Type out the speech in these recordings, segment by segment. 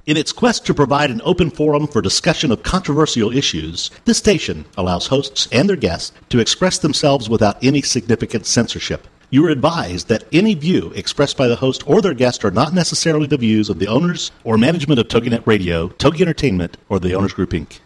In its quest to provide an open forum for discussion of controversial issues, this station allows hosts and their guests to express themselves without any significant censorship. You are advised that any view expressed by the host or their guest are not necessarily the views of the owners or management of TogiNet Radio, Togi Entertainment, or the Owners Group, Inc.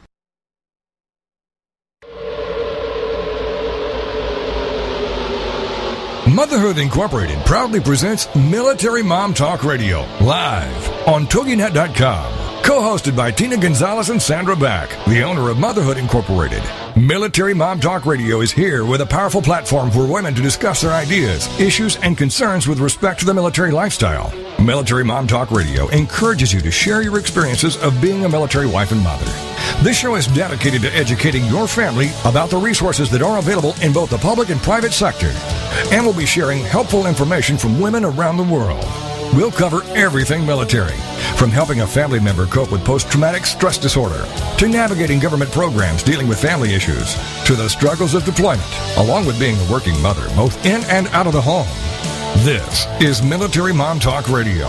Motherhood Incorporated proudly presents Military Mom Talk Radio, live on TogiNet.com. Co-hosted by Tina Gonzalez and Sandra Back, the owner of Motherhood Incorporated. Military Mom Talk Radio is here with a powerful platform for women to discuss their ideas, issues, and concerns with respect to the military lifestyle. Military Mom Talk Radio encourages you to share your experiences of being a military wife and mother. This show is dedicated to educating your family about the resources that are available in both the public and private sector. And we'll be sharing helpful information from women around the world. We'll cover everything military, from helping a family member cope with post-traumatic stress disorder, to navigating government programs dealing with family issues, to the struggles of deployment, along with being a working mother, both in and out of the home. This is Military Mom Talk Radio.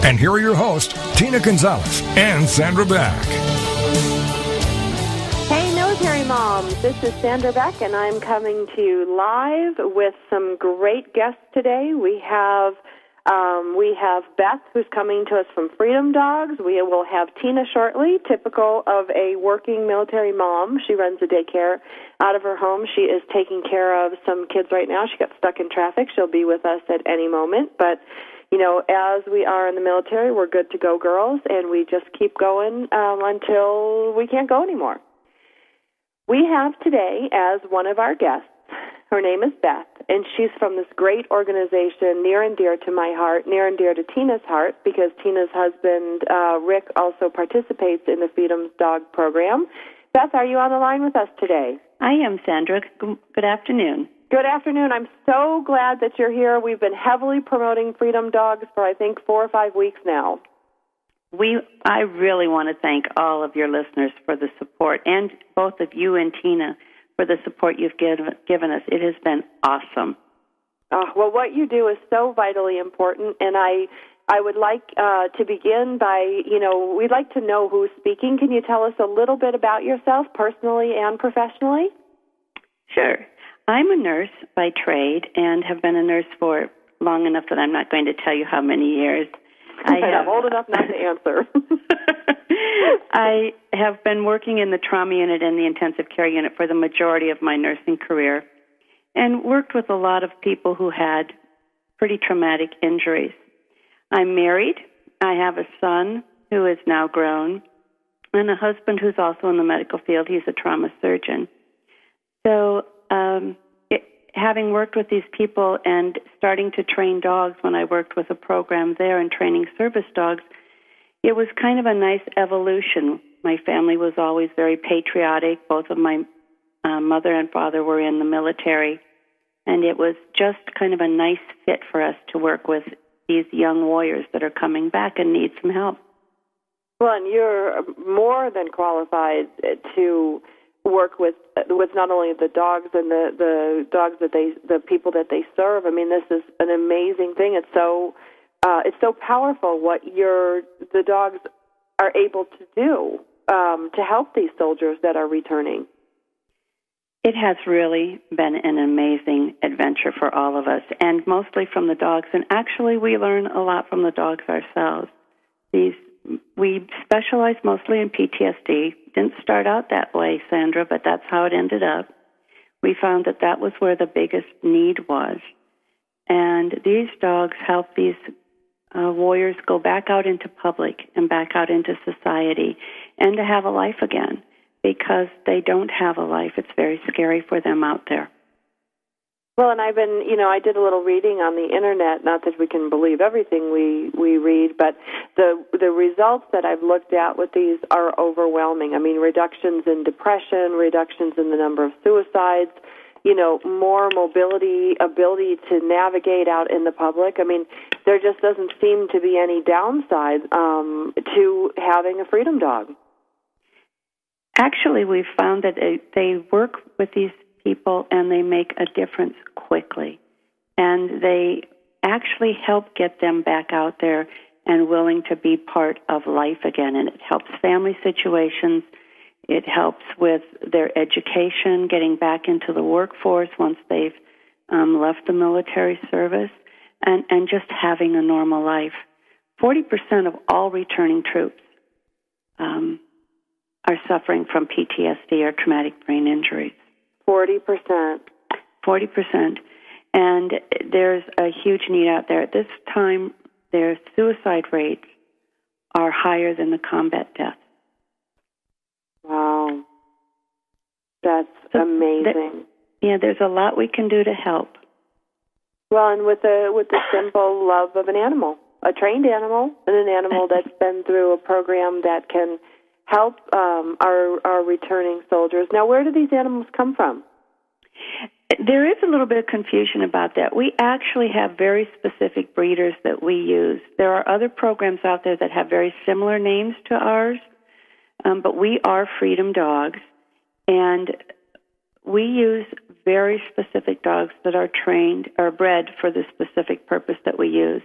And here are your hosts, Tina Gonzalez and Sandra Back. Hey, Military Moms, this is Sandra Beck, and I'm coming to you live with some great guests today. We have Beth, who's coming to us from Freedom Dogs. We will have Tina shortly, typical of a working military mom. She runs a daycare out of her home. She is taking care of some kids right now. She got stuck in traffic. She'll be with us at any moment. But, you know, as we are in the military, we're good to go, girls, and we just keep going until we can't go anymore. We have today as one of our guests, her name is Beth, and she's from this great organization near and dear to my heart, near and dear to Tina's heart, because Tina's husband, Rick, also participates in the Freedom Dog program. Beth, are you on the line with us today? I am, Sandra. Good afternoon. Good afternoon. I'm so glad that you're here. We've been heavily promoting Freedom Dogs for, I think, 4 or 5 weeks now. I really want to thank all of your listeners for the support, and both of you and Tina for the support you've given us. It has been awesome. Well, what you do is so vitally important, and I would like to begin by, we'd like to know who's speaking. Can you tell us a little bit about yourself, personally and professionally? Sure. I'm a nurse by trade and have been a nurse for long enough that I'm not going to tell you how many years. I'm old enough not to answer. I have been working in the trauma unit and the intensive care unit for the majority of my nursing career and worked with a lot of people who had pretty traumatic injuries. I'm married. I have a son who is now grown and a husband who's also in the medical field. He's a trauma surgeon. So having worked with these people and starting to train dogs when I worked with a program there and training service dogs, it was kind of a nice evolution. My family was always very patriotic. Both of my mother and father were in the military, and it was just kind of a nice fit for us to work with these young warriors that are coming back and need some help. Well, and you're more than qualified to work with not only the dogs and the dogs that the people that they serve. I mean, this is an amazing thing. It's so powerful what the dogs are able to do to help these soldiers that are returning. It has really been an amazing adventure for all of us, and mostly from the dogs. And actually, we learn a lot from the dogs ourselves. We specialize mostly in PTSD. Didn't start out that way, Sandra, but that's how it ended up. We found that was where the biggest need was. And these dogs help these warriors go back out into public and back out into society and to have a life again, because they don't have a life. It's very scary for them out there. Well, and I've been, I did a little reading on the internet, not that we can believe everything we read, but the results that I've looked at with these are overwhelming. I mean, reductions in depression, reductions in the number of suicides, more mobility, ability to navigate out in the public. I mean, there just doesn't seem to be any downside to having a freedom dog. Actually, we've found that they work with these people and they make a difference quickly. And they actually help get them back out there and willing to be part of life again. And it helps family situations. It helps with their education, getting back into the workforce once they've left the military service, and just having a normal life. 40% of all returning troops are suffering from PTSD or traumatic brain injuries. 40%. 40%. And there's a huge need out there. At this time, their suicide rates are higher than the combat deaths. Wow. That's amazing. There's a lot we can do to help. Well, and with the simple love of an animal, a trained animal, and an animal that's been through a program that can help our returning soldiers. Now, where do these animals come from? There is a little bit of confusion about that. We actually have very specific breeders that we use. There are other programs out there that have very similar names to ours, but we are Freedom Dogs, and we use very specific dogs that are trained or bred for the specific purpose that we use.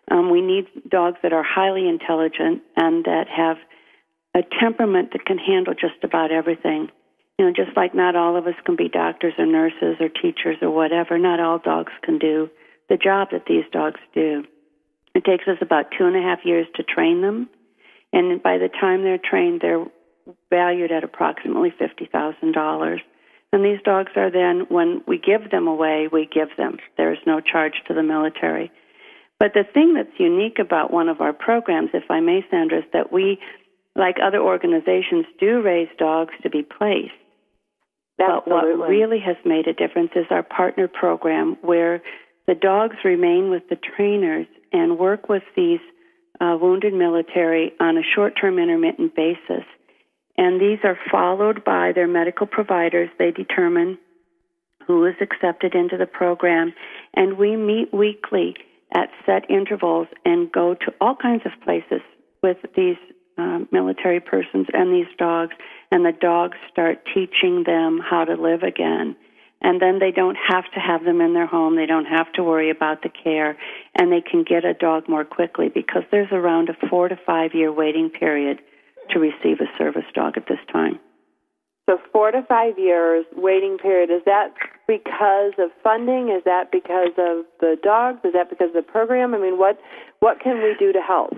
We need dogs that are highly intelligent and that have a temperament that can handle just about everything. Just like not all of us can be doctors or nurses or teachers or whatever, not all dogs can do the job that these dogs do. It takes us about 2.5 years to train them, and by the time they're trained, they're valued at approximately $50,000. And these dogs are then, when we give them away, we give them. There is no charge to the military. But the thing that's unique about one of our programs, if I may, Sandra, is that we, like other organizations, do raise dogs to be placed. But what really has made a difference is our partner program, where the dogs remain with the trainers and work with these wounded military on a short-term intermittent basis. And these are followed by their medical providers. They determine who is accepted into the program. And we meet weekly at set intervals and go to all kinds of places with these military persons and these dogs, and the dogs start teaching them how to live again. And then they don't have to have them in their home. They don't have to worry about the care, and they can get a dog more quickly because there's around a 4 to 5 year waiting period to receive a service dog at this time. So 4 to 5 years waiting period. Is that because of funding? Is that because of the dogs? Is that because of the program? I mean, what can we do to help?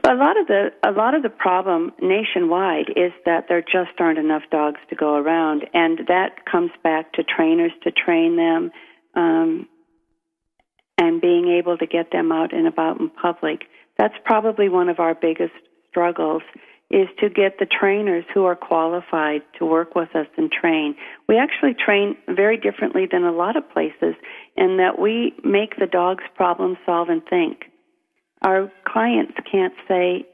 A lot of the problem nationwide is that there just aren't enough dogs to go around, and that comes back to trainers to train them, and being able to get them out and about in public. That's probably one of our biggest struggles, is to get the trainers who are qualified to work with us and train. We actually train very differently than a lot of places in that we make the dogs problem solve and think. Our clients can't say,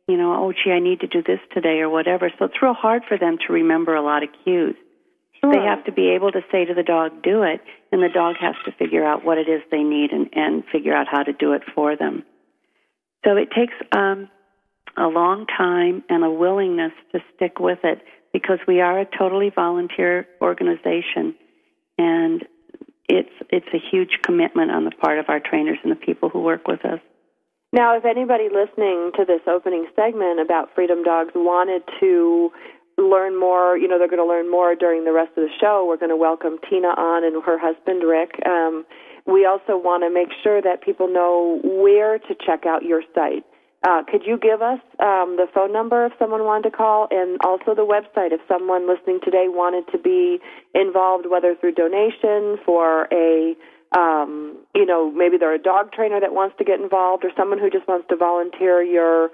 oh, gee, I need to do this today or whatever. So it's real hard for them to remember a lot of cues. Sure. They have to be able to say to the dog, do it, and the dog has to figure out what it is they need and figure out how to do it for them. So it takes a long time and a willingness to stick with it because we are a totally volunteer organization, and it's a huge commitment on the part of our trainers and the people who work with us. Now, if anybody listening to this opening segment about Freedom Dogs wanted to learn more, they're going to learn more during the rest of the show. We're going to welcome Tina on and her husband, Rick. We also want to make sure that people know where to check out your site. Could you give us the phone number if someone wanted to call, and also the website if someone listening today wanted to be involved, whether through donation for a maybe they're a dog trainer that wants to get involved, or someone who just wants to volunteer your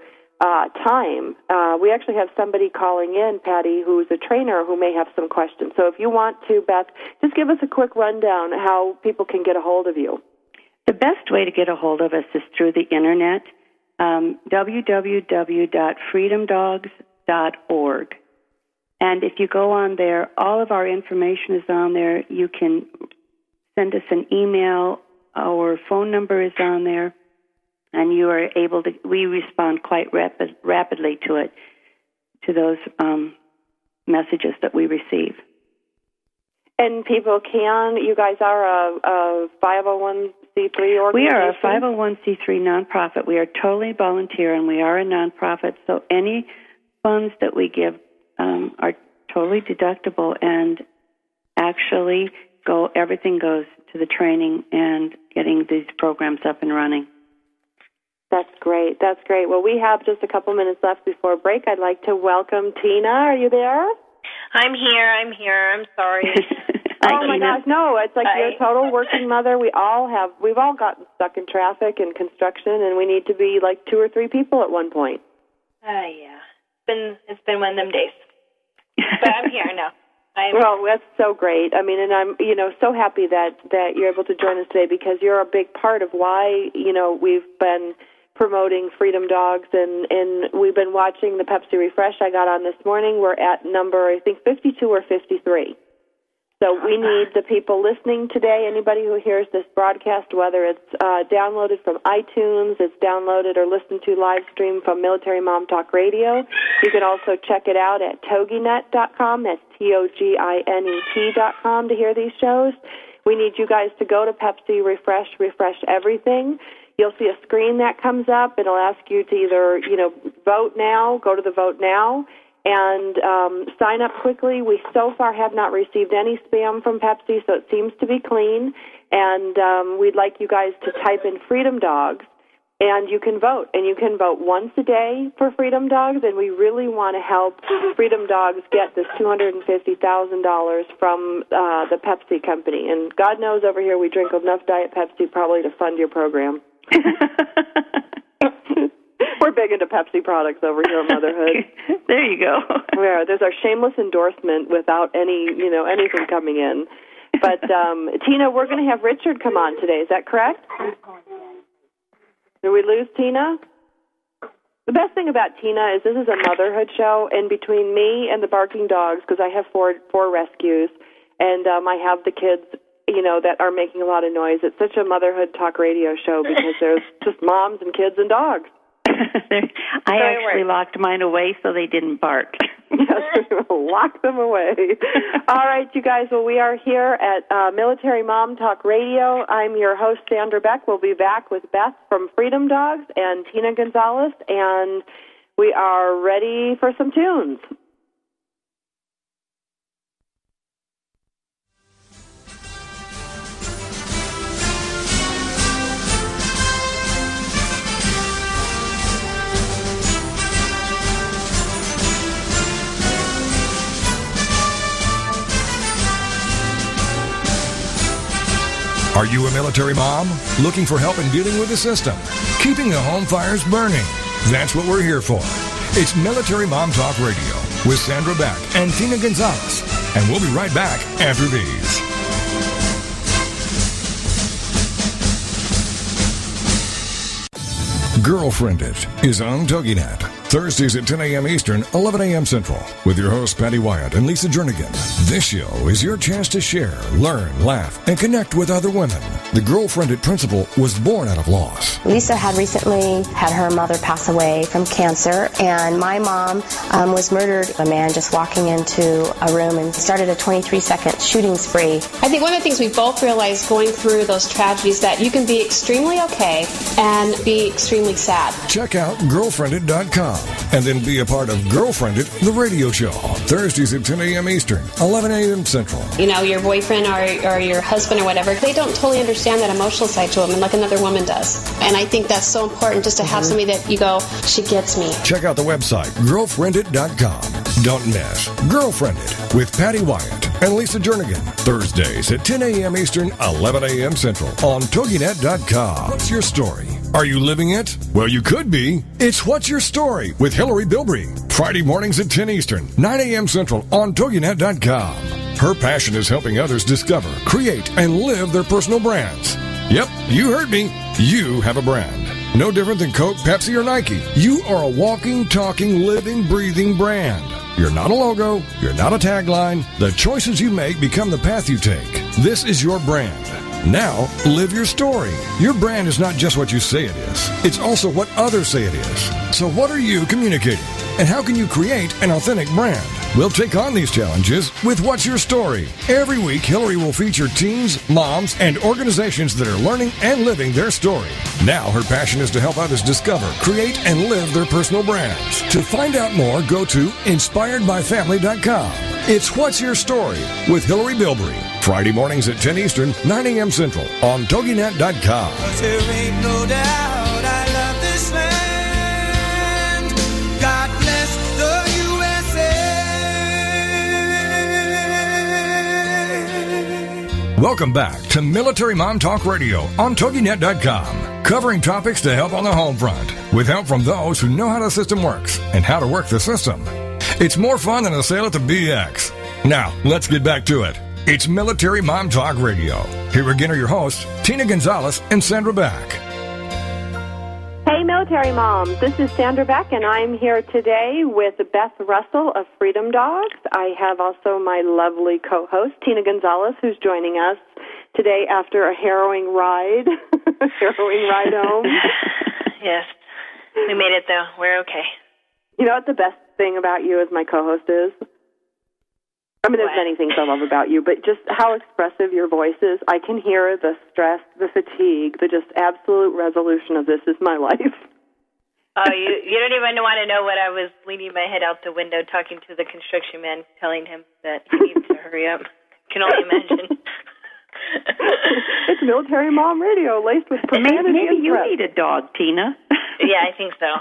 time. We actually have somebody calling in, Patty, who's a trainer who may have some questions. So if you want to, Beth, just give us a quick rundown how people can get a hold of you. The best way to get a hold of us is through the Internet, www.freedomdogs.org. And if you go on there, all of our information is on there. You can send us an email. Our phone number is on there, and you are able to. We respond quite rapidly to those messages that we receive. And people can. You guys are a 501c3, organization? We are a 501c3 nonprofit. We are totally volunteer, and we are a nonprofit, so any funds that we give are totally deductible, and actually everything goes to the training and getting these programs up and running. That's great. That's great. Well, we have just a couple minutes left before break. I'd like to welcome Tina. Are you there? I'm here. I'm sorry. Oh my gosh, no! It's like you're a total working mother. We've all gotten stuck in traffic and construction, and we need to be like 2 or 3 people at one point. Yeah, it's been one of them days, but I'm here now. Well, that's so great. I mean, and I'm so happy that you're able to join us today, because you're a big part of why we've been promoting Freedom Dogs, and we've been watching the Pepsi Refresh I got on this morning. We're at number, I think, 52 or 53. So we need the people listening today, anybody who hears this broadcast, whether it's downloaded from iTunes, it's downloaded or listened to live stream from Military Mom Talk Radio. You can also check it out at toginet.com. That's TOGINET.com to hear these shows. We need you guys to go to Pepsi Refresh everything. You'll see a screen that comes up. It'll ask you to either, vote now, go to the vote now, and sign up quickly. We so far have not received any spam from Pepsi, so it seems to be clean. And we'd like you guys to type in Freedom Dogs, and you can vote. And you can vote once a day for Freedom Dogs, and we really want to help Freedom Dogs get this $250,000 from the Pepsi company. And God knows over here we drink enough Diet Pepsi probably to fund your program. We're big into Pepsi products over here at Motherhood. There you go. Yeah, there's our shameless endorsement without anything coming in. But Tina, we're going to have Richard come on today. Is that correct? Did we lose Tina? The best thing about Tina is this is a motherhood show, and between me and the barking dogs, because I have four rescues, and I have the kids, that are making a lot of noise. It's such a motherhood talk radio show because there's just moms and kids and dogs. I actually locked mine away so they didn't bark. Yes, lock them away. All right, you guys. Well, we are here at Military Mom Talk Radio. I'm your host, Sandra Beck. We'll be back with Beth from Freedom Dogs and Tina Gonzalez, and we are ready for some tunes. Are you a military mom looking for help in dealing with the system, keeping the home fires burning? That's what we're here for. It's Military Mom Talk Radio with Sandra Beck and Tina Gonzalez. And we'll be right back after these. Girlfriended is on TogiNet. Thursdays at 10 a.m. Eastern, 11 a.m. Central, with your hosts Patty Wyatt and Lisa Jernigan. This show is your chance to share, learn, laugh, and connect with other women. The Girlfriended principle was born out of loss. Lisa had recently had her mother pass away from cancer, and my mom was murdered. A man just walking into a room and started a 23-second shooting spree. I think one of the things we both realized going through those tragedies that you can be extremely okay and be extremely sad. Check out girlfriended.com. And then be a part of Girlfriended, the radio show. Thursdays at 10 a.m. Eastern, 11 a.m. Central. Your boyfriend or your husband or whatever, they don't totally understand that emotional side to them like another woman does. And I think that's so important just to have somebody that you go, she gets me. Check out the website, girlfriended.com. Don't miss Girlfriended with Patty Wyatt and Lisa Jernigan. Thursdays at 10 a.m. Eastern, 11 a.m. Central on toginet.com. What's your story? Are you living it? Well, you could be. It's What's Your Story with Hillary Bilbrey. Friday mornings at 10 Eastern, 9 a.m. Central on toginet.com. Her passion is helping others discover, create, and live their personal brands. Yep, you heard me. You have a brand. No different than Coke, Pepsi, or Nike. You are a walking, talking, living, breathing brand. You're not a logo. You're not a tagline. The choices you make become the path you take. This is your brand. Now, live your story. Your brand is not just what you say it is. It's also what others say it is. So what are you communicating? And how can you create an authentic brand? We'll take on these challenges with What's Your Story? Every week, Hillary will feature teens, moms, and organizations that are learning and living their story. Now, her passion is to help others discover, create, and live their personal brands. To find out more, go to inspiredbyfamily.com. It's What's Your Story with Hillary Bilbrey. Friday mornings at 10 Eastern, 9 a.m. Central on TogiNet.com. There ain't no doubt I love this land. God bless the USA. Welcome back to Military Mom Talk Radio on TogiNet.com, covering topics to help on the home front, with help from those who know how the system works and how to work the system. It's more fun than a sale at the BX. Now, let's get back to it. It's Military Mom Talk Radio. Here again are your hosts, Tina Gonzalez and Sandra Beck. Hey, Military Moms. This is Sandra Beck, and I'm here today with Beth Russell of Freedom Dogs. I have also my lovely co-host, Tina Gonzalez, who's joining us today after a harrowing ride, home. Yes. We made it, though. We're okay. You know what the best thing about you as my co-host is? I mean, there's many things I love about you, but just how expressive your voice is. I can hear the stress, the fatigue, the just absolute resolution of this is my life. Oh, you don't even want to know what I was leaning my head out the window talking to the construction man, telling him that he needs to hurry up. Can only imagine. It's Military Mom Radio, laced with profanity. Maybe you need a dog, Tina. Yeah, I think so.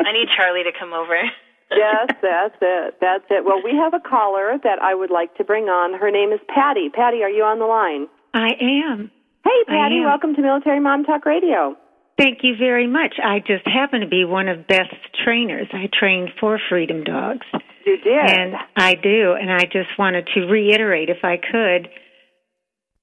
I need Charlie to come over. Yes, that's it. Well, we have a caller that I would like to bring on. Her name is Patty. Patty, are you on the line? I am. Hey, Patty, welcome to Military Mom Talk Radio. Thank you very much. I just happen to be one of Beth's trainers. I trained for Freedom Dogs. You did? And I do, and I just wanted to reiterate, if I could,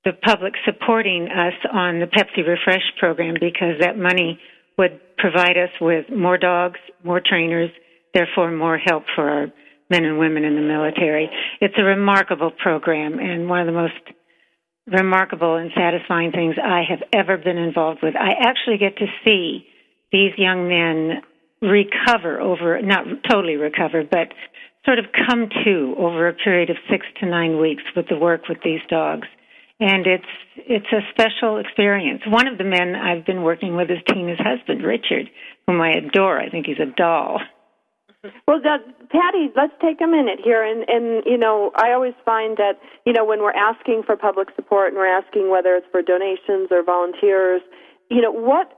the public supporting us on the Pepsi Refresh program, because that money would provide us with more dogs, more trainers, therefore more help for our men and women in the military. It's a remarkable program, and one of the most remarkable and satisfying things I have ever been involved with. I actually get to see these young men recover over, not totally recover, but sort of come to over a period of 6 to 9 weeks with the work with these dogs. And it's a special experience. One of the men I've been working with is Tina's husband, Richard, whom I adore. I think he's a doll. Well, Patty, let's take a minute here, and you know, I always find that, you know, when we're asking for public support and we're asking whether it's for donations or volunteers, you know, what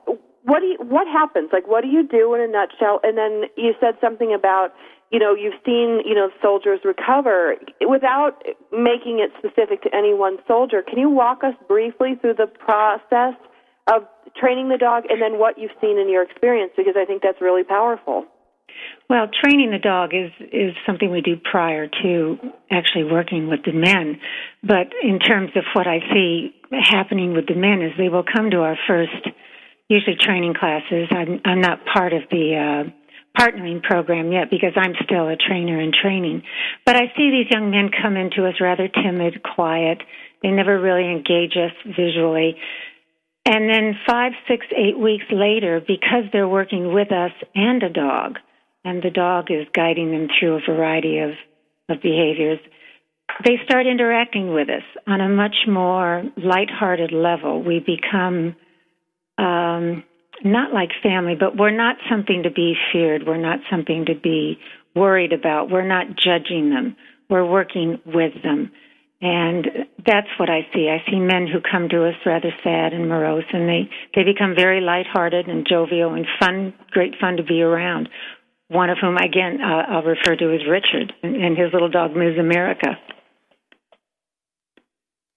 happens? Like, what do you do in a nutshell? And then you said something about, you know, you've seen, you know, soldiers recover. Without making it specific to any one soldier, can you walk us briefly through the process of training the dog and then what you've seen in your experience? Because I think that's really powerful. Well, training the dog is something we do prior to actually working with the men. But in terms of what I see happening with the men is they will come to our first, usually training classes. I'm not part of the partnering program yet because I'm still a trainer in training. But I see these young men come into us rather timid, quiet. They never really engage us visually. And then 5, 6, 8 weeks later, because they're working with us and a dog, and the dog is guiding them through a variety of behaviors, they start interacting with us on a much more lighthearted level. We become not like family, but we're not something to be feared. We're not something to be worried about. We're not judging them. We're working with them. And that's what I see. I see men who come to us rather sad and morose, and they become very lighthearted and jovial and fun, great fun to be around. One of whom, again, I'll refer to as Richard and his little dog, Ms. America.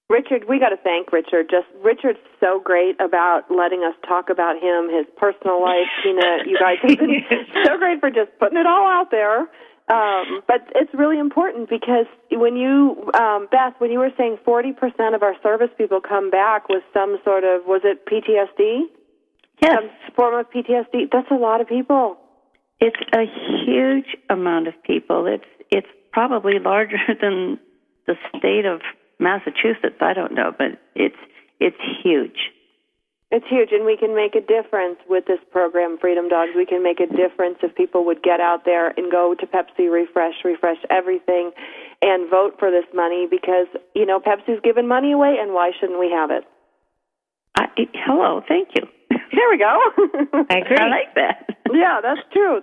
Richard, we got to thank Richard. Richard's so great about letting us talk about him, his personal life. Tina, you guys have been so great for just putting it all out there. But it's really important because when you, Beth, when you were saying 40% of our service people come back with some sort of, was it PTSD? Yes. Some form of PTSD. That's a lot of people. It's a huge amount of people. It's probably larger than the state of Massachusetts. I don't know, but it's huge. It's huge, and we can make a difference with this program, Freedom Dogs. We can make a difference if people would get out there and go to Pepsi Refresh everything, and vote for this money because, Pepsi's giving money away, and why shouldn't we have it? Hello, thank you. There we go. I agree. I like that. Yeah, that's true.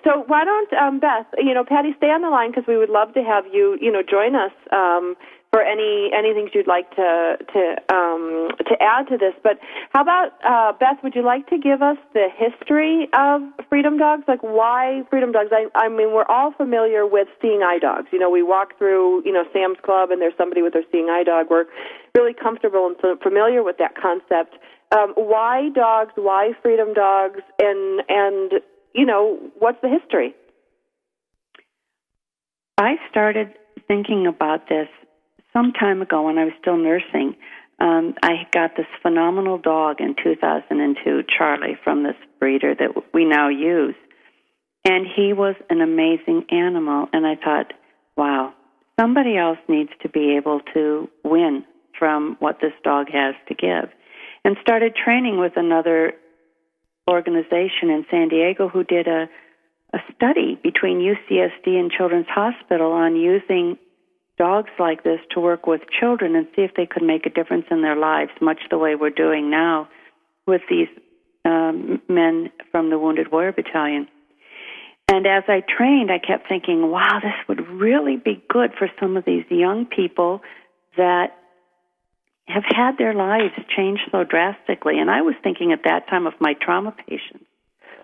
So why don't, Beth, Patty, stay on the line because we would love to have you, join us for anything you'd like to add to this. But how about, Beth, would you like to give us the history of Freedom Dogs? Like, why Freedom Dogs? I mean, we're all familiar with seeing eye dogs. We walk through, Sam's Club, and there's somebody with their seeing eye dog. We're really comfortable and familiar with that concept. Why dogs? Why Freedom Dogs? And what's the history? I started thinking about this some time ago when I was still nursing. I got this phenomenal dog in 2002, Charlie, from this breeder that we now use. And he was an amazing animal. And I thought, wow, somebody else needs to be able to win from what this dog has to give. And started training with another organization in San Diego who did a study between UCSD and Children's Hospital on using dogs like this to work with children and see if they could make a difference in their lives, much the way we're doing now with these men from the Wounded Warrior Battalion. And as I trained, I kept thinking, wow, this would really be good for some of these young people that have had their lives changed so drastically. And I was thinking at that time of my trauma patients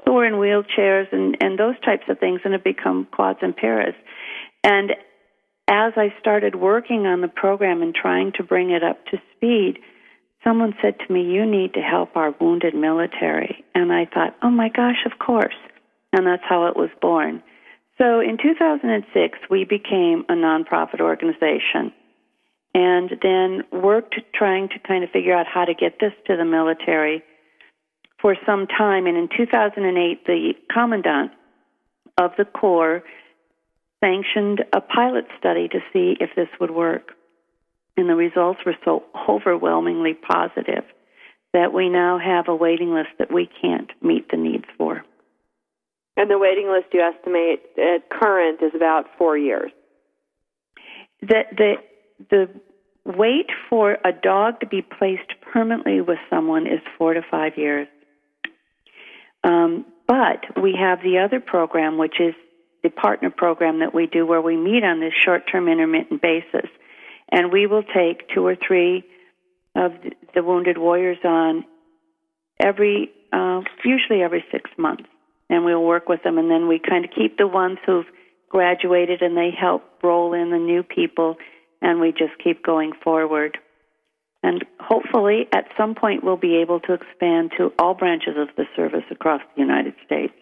who were in wheelchairs and those types of things and have become quads and paras. And as I started working on the program and trying to bring it up to speed, someone said to me, you need to help our wounded military. And I thought, oh my gosh, of course. And that's how it was born. So in 2006, we became a nonprofit organization and then worked trying to kind of figure out how to get this to the military for some time. And in 2008, the commandant of the Corps sanctioned a pilot study to see if this would work. And the results were so overwhelmingly positive that we now have a waiting list that we can't meet the needs for. And the waiting list you estimate at current is about 4 years. The wait for a dog to be placed permanently with someone is 4 to 5 years. But we have the other program, which is the partner program that we do where we meet on this short-term intermittent basis. And we will take 2 or 3 of the wounded warriors on usually every 6 months. And we'll work with them, and then we kind of keep the ones who've graduated and they help roll in the new people, and we just keep going forward. And hopefully at some point we'll be able to expand to all branches of the service across the United States.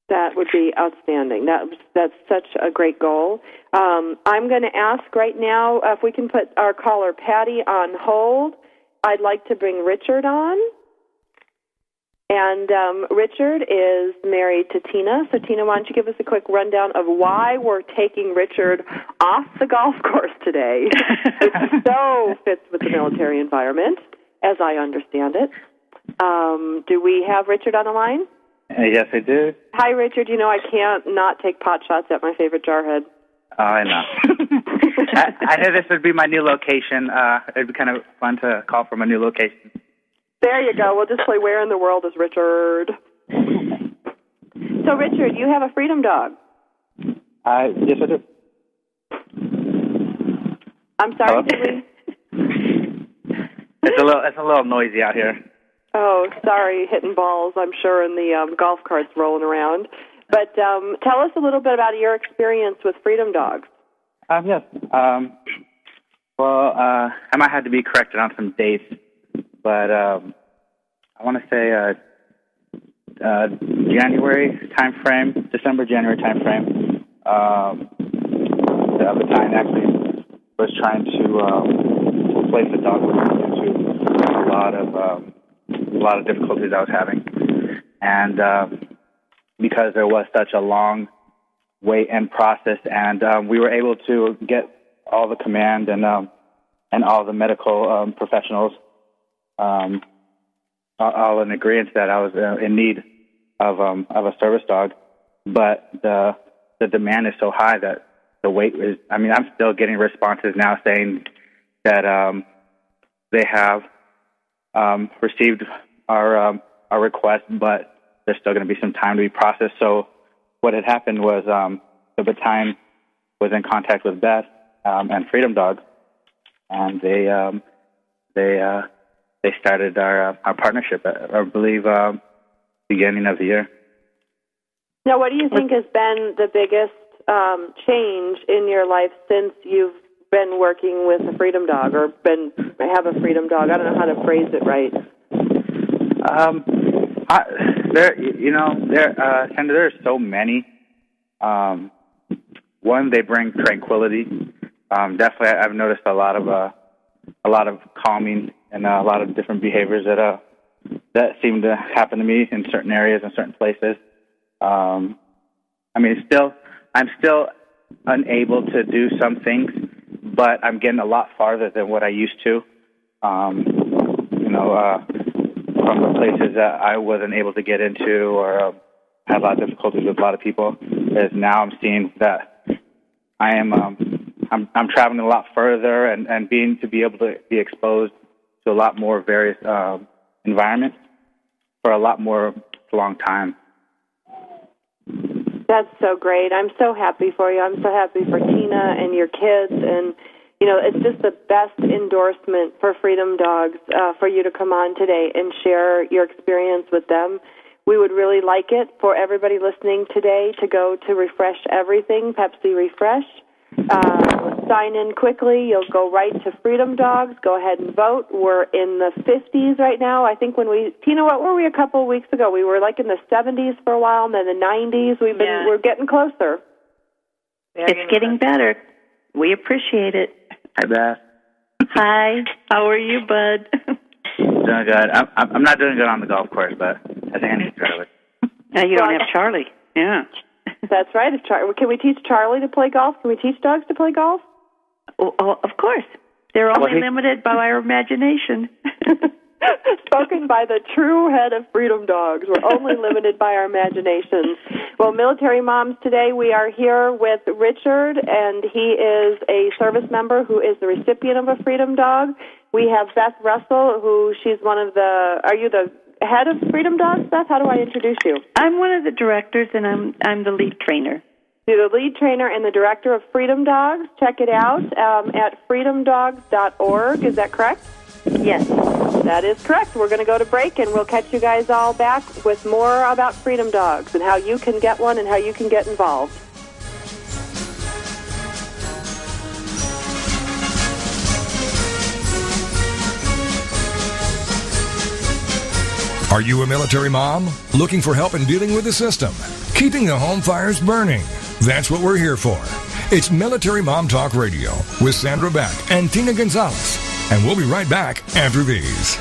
That would be outstanding. That's such a great goal. I'm going to ask right now if we can put our caller Patty on hold. I'd like to bring Richard on. And Richard is married to Tina. So, Tina, why don't you give us a quick rundown of why we're taking Richard off the golf course today, which so fits with the military environment, as I understand it. Do we have Richard on the line? Yes, I do. Hi, Richard. I can't not take pot shots at my favorite jarhead. Oh, I know. I knew this would be my new location. It'd be kind of fun to call from a new location. There you go. We'll just play Where in the World is Richard? So, Richard, you have a Freedom Dog. Yes, I do. I'm sorry, did we? It's a little noisy out here. Oh, sorry, hitting balls, I'm sure, in the golf carts rolling around. But tell us a little bit about your experience with Freedom Dogs. Yes. I might have to be corrected on some dates. But I want to say January time frame, December-January time frame. The battalion actually was trying to place a dog due to a lot of difficulties I was having, and because there was such a long wait and process, and we were able to get all the command and all the medical professionals all in agreement that I was in need of a service dog, but the demand is so high that the wait is. I mean, I'm still getting responses now saying that they have received our request, but there's still going to be some time to be processed. So what had happened was the battalion was in contact with Beth and Freedom Dogs, and they started our partnership at, I believe, beginning of the year. Now, what do you think has been the biggest change in your life since you've been working with a Freedom Dog or have a Freedom Dog? I don't know how to phrase it right. There's so many. One, they bring tranquility. Definitely, I've noticed a lot of calming and a lot of different behaviors that seem to happen to me in certain areas and certain places. I'm still unable to do some things, but I'm getting a lot farther than what I used to. From the places that I wasn't able to get into or had a lot of difficulties with a lot of people, is now I'm seeing that I am I'm traveling a lot further and being to be able to be exposed to a lot more various environments for a lot more long time. That's so great. I'm so happy for you. I'm so happy for Tina and your kids. And, it's just the best endorsement for Freedom Dogs for you to come on today and share your experience with them. We would really like it for everybody listening today to go to Refresh Everything, Pepsi Refresh. Sign in quickly. You'll go right to Freedom Dogs. Go ahead and vote. We're in the 50s right now. I think Tina, what were we a couple of weeks ago? We were like in the 70s for a while, and then the 90s. We're getting closer. It's getting better. We appreciate it. Hi, Beth. Hi. How are you, bud? Doing good. I'm not doing good on the golf course, but I think I need to try it. You don't have Charlie. Yeah. That's right. Can we teach Charlie to play golf? Can we teach dogs to play golf? Oh, of course. They're only limited by our imagination. Spoken by the true head of Freedom Dogs. We're only limited by our imaginations. Well, Military Moms, today we are here with Richard, and he is a service member who is the recipient of a Freedom Dog. We have Beth Russell, she's one of are you the head of Freedom Dogs, Beth? How do I introduce you? I'm one of the directors, and I'm the lead trainer. You're the lead trainer and the director of Freedom Dogs. Check it out at freedomdogs.org. Is that correct? Yes. That is correct. We're going to go to break, and we'll catch you guys all back with more about Freedom Dogs and how you can get one and how you can get involved. Are you a military mom? Looking for help in dealing with the system? Keeping the home fires burning? That's what we're here for. It's Military Mom Talk Radio with Sandra Beck and Tina Gonzalez. And we'll be right back after these.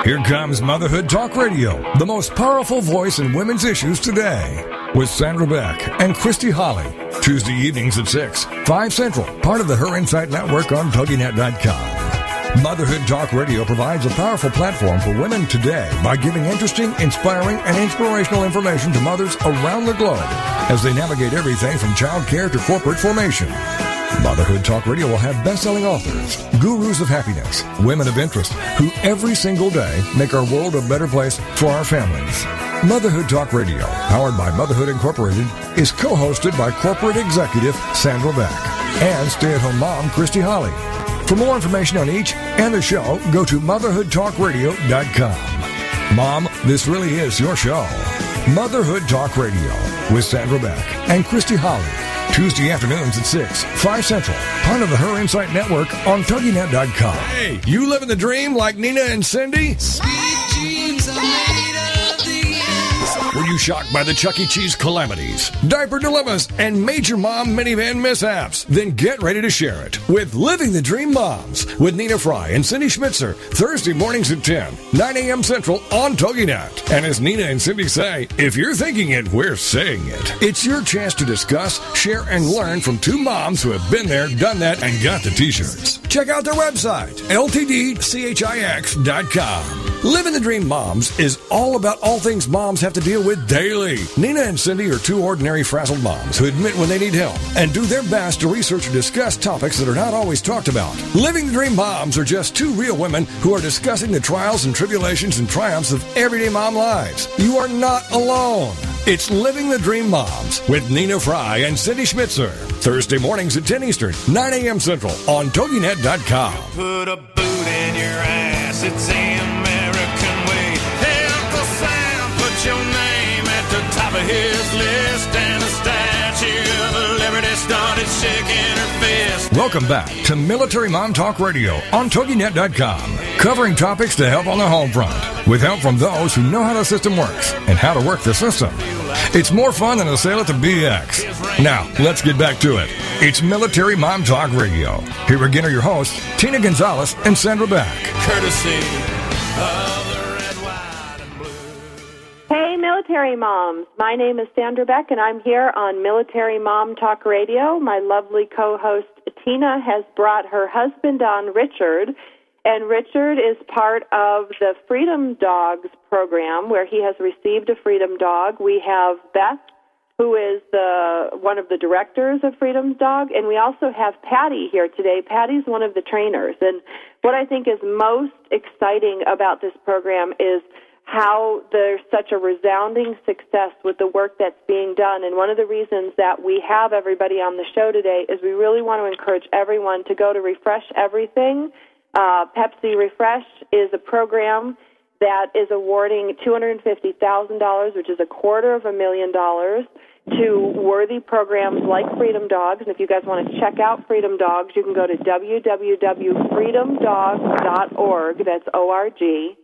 Here comes Motherhood Talk Radio, the most powerful voice in women's issues today, with Sandra Beck and Christy Holly. Tuesday evenings at 6, 5 Central, part of the Her Insight Network on TogiNet.com. Motherhood Talk Radio provides a powerful platform for women today by giving interesting, inspiring, and inspirational information to mothers around the globe as they navigate everything from child care to corporate formation. Motherhood Talk Radio will have best-selling authors, gurus of happiness, women of interest, who every single day make our world a better place for our families. Motherhood Talk Radio, powered by Motherhood Incorporated, is co-hosted by corporate executive Sandra Beck and stay-at-home mom Christy Holly. For more information on each and the show, go to motherhoodtalkradio.com. Mom, this really is your show. Motherhood Talk Radio with Sandra Beck and Christy Holly. Tuesday afternoons at 6, 5 Central, part of the Her Insight Network on TogiNet.com. Hey, you living the dream like Nina and Cindy? Sweet dreams are made of the Were you shocked by the Chuck E. Cheese calamities, diaper dilemmas, and major mom minivan mishaps? Then get ready to share it with Living the Dream Moms with Nina Fry and Cindy Schmitzer, Thursday mornings at 10, 9 a.m. Central on TogiNet. And as Nina and Cindy say, if you're thinking it, we're saying it. It's your chance to discuss, share, and learn from two moms who have been there, done that, and got the t-shirts. Check out their website, ltdchix.com. Living the Dream Moms is all about all things moms have to deal with daily. Nina and Cindy are two ordinary frazzled moms who admit when they need help and do their best to research and discuss topics that are not always talked about. Living the Dream Moms are just two real women who are discussing the trials and tribulations and triumphs of everyday mom lives. You are not alone. It's Living the Dream Moms with Nina Fry and Cindy Schmitzer. Thursday mornings at 10 Eastern, 9 a.m. Central on TogiNet.com. Put a boot in your ass, it's the American way. Hey, Uncle Sam, put your name at the top of his list, and the Statue of Liberty started shaking her fist. Welcome back to Military Mom Talk Radio on TogiNet.com, covering topics to help on the home front, with help from those who know how the system works and how to work the system. It's more fun than a sale at the BX. Now, let's get back to it. It's Military Mom Talk Radio. Here again are your hosts, Tina Gonzalez and Sandra Beck. Courtesy of the red, white, and blue. Hey, Military Moms. My name is Sandra Beck, and I'm here on Military Mom Talk Radio. My lovely co-host, Tina, has brought her husband on, Richard, and Richard is part of the Freedom Dogs program, where he has received a Freedom Dog. We have Beth, who is one of the directors of Freedom Dog, and we also have Patty here today. Patty's one of the trainers. And what I think is most exciting about this program is how there's such a resounding success with the work that's being done. And one of the reasons that we have everybody on the show today is we really want to encourage everyone to go to Refresh Everything. Pepsi Refresh is a program that is awarding $250,000, which is $250,000, to worthy programs like Freedom Dogs. And if you guys want to check out Freedom Dogs, you can go to www.freedomdogs.org, that's O-R-G,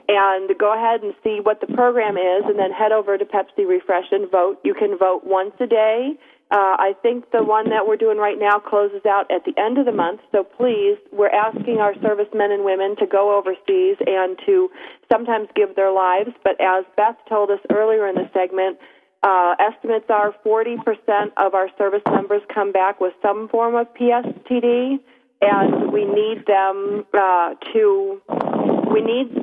and go ahead and see what the program is, and then head over to Pepsi Refresh and vote. You can vote once a day. I think the one that we're doing right now closes out at the end of the month, so please, we're asking our servicemen and women to go overseas and to sometimes give their lives, but as Beth told us earlier in the segment, estimates are 40% of our service members come back with some form of PSTD, and we need them we need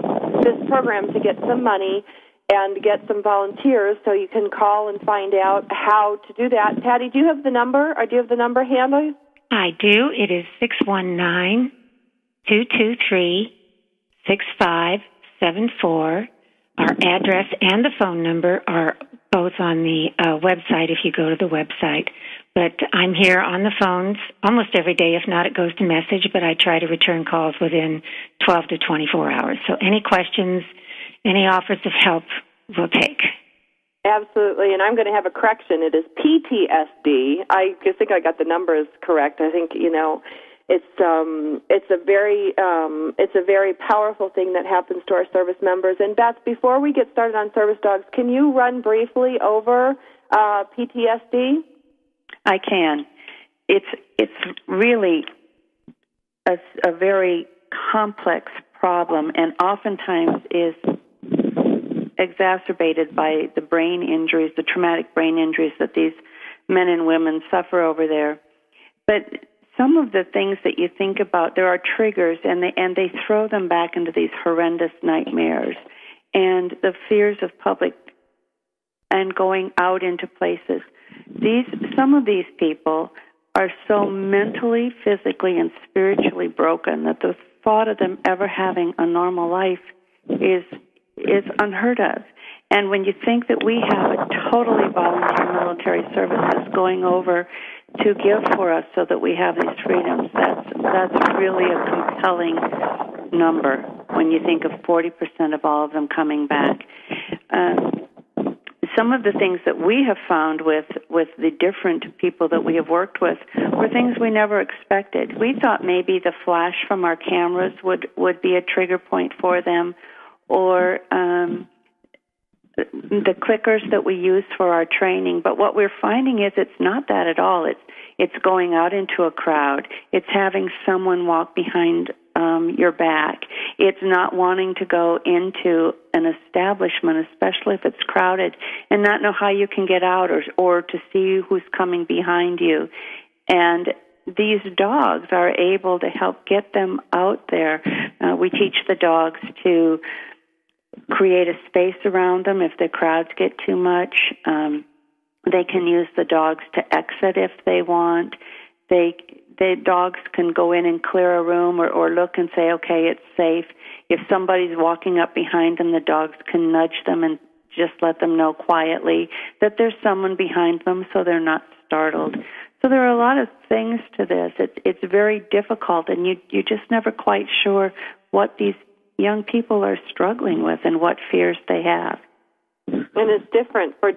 this program to get some money and get some volunteers, so you can call and find out how to do that. Patty, do you have the number, or do you have the number handy? I do. It is 619-223-6574. Our address and the phone number are both on the website if you go to the website. But I'm here on the phones almost every day. If not, it goes to message, but I try to return calls within 12 to 24 hours. So any questions, any offers of help, we'll take. Absolutely, and I'm going to have a correction. It is PTSD. I think I got the numbers correct. I think, it's a very powerful thing that happens to our service members. And Beth, before we get started on service dogs, can you run briefly over PTSD? I can. It's really a very complex problem, and oftentimes is exacerbated by the brain injuries, the traumatic brain injuries that these men and women suffer over there. But some of the things that you think about, there are triggers, and they throw them back into these horrendous nightmares and the fears of public and going out into places. Some of these people are so mentally, physically, and spiritually broken that the thought of them ever having a normal life is unheard of. And when you think that we have a totally volunteer military services going over to give for us so that we have these freedoms, that's really a compelling number when you think of 40% of all of them coming back. Some of the things that we have found with the different people that we have worked with were things we never expected. We thought maybe the flash from our cameras would be a trigger point for them, or the clickers that we use for our training. But what we're finding is it's not that at all. It's going out into a crowd. It's having someone walk behind your back. It's not wanting to go into an establishment, especially if it's crowded, and not know how you can get out or to see who's coming behind you. And these dogs are able to help get them out there. We teach the dogs to create a space around them if the crowds get too much. They can use the dogs to exit if they want. The dogs can go in and clear a room or look and say, okay, it's safe. If somebody's walking up behind them, the dogs can nudge them and just let them know quietly that there's someone behind them so they're not startled. So there are a lot of things to this. It's very difficult, and you're just never quite sure what these young people are struggling with and what fears they have. And it's different for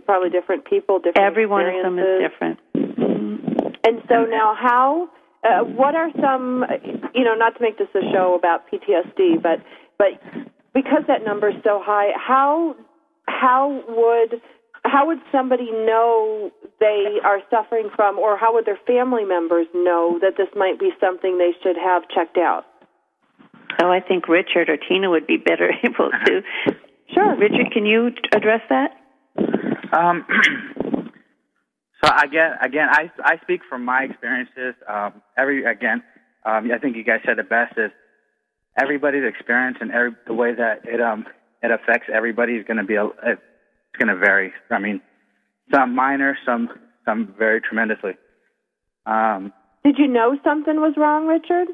probably different people, different Every one of them is different. And so now what are some, not to make this a show about PTSD, but because that number is so high, how would somebody know they are suffering from, or how would their family members know that this might be something they should have checked out? Oh, I think Richard or Tina would be better able to. Sure. Richard, can you address that? So I speak from my experiences. I think you guys said it best, is everybody's experience and the way that it affects everybody is going to be it's going to vary. I mean, some minor, some very tremendously. Did you know something was wrong, Richard?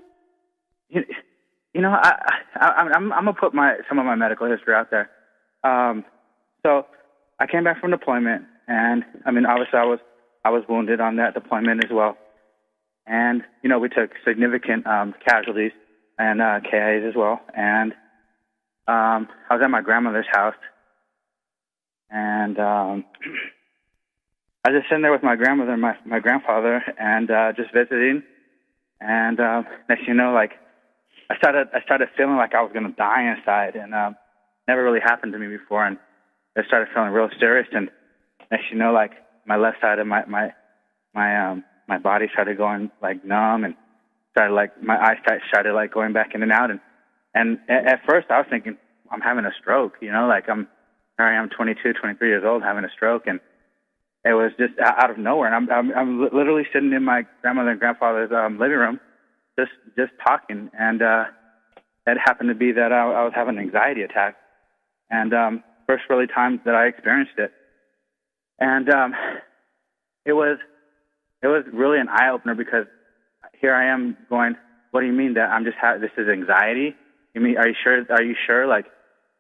I'm gonna put some of my medical history out there. So I came back from deployment, and I mean, obviously I was wounded on that deployment as well, and we took significant casualties and KIAs as well. And I was at my grandmother's house, and I was just sitting there with my grandmother and my grandfather, and just visiting. And next thing you know, like I started feeling like I was going to die inside, and never really happened to me before. And I started feeling real serious. And next thing you know, like my left side of my body started going like numb, and started like my eyesight started like going back in and out. And at first I was thinking I'm having a stroke, like here I am 22, 23 years old having a stroke, and it was just out of nowhere. And I'm literally sitting in my grandmother and grandfather's living room, just talking, and it happened to be that I was having an anxiety attack, and first really time that I experienced it, and it was really an eye opener, because here I am going, what do you mean that I'm just this is anxiety? You mean, are you sure? Like,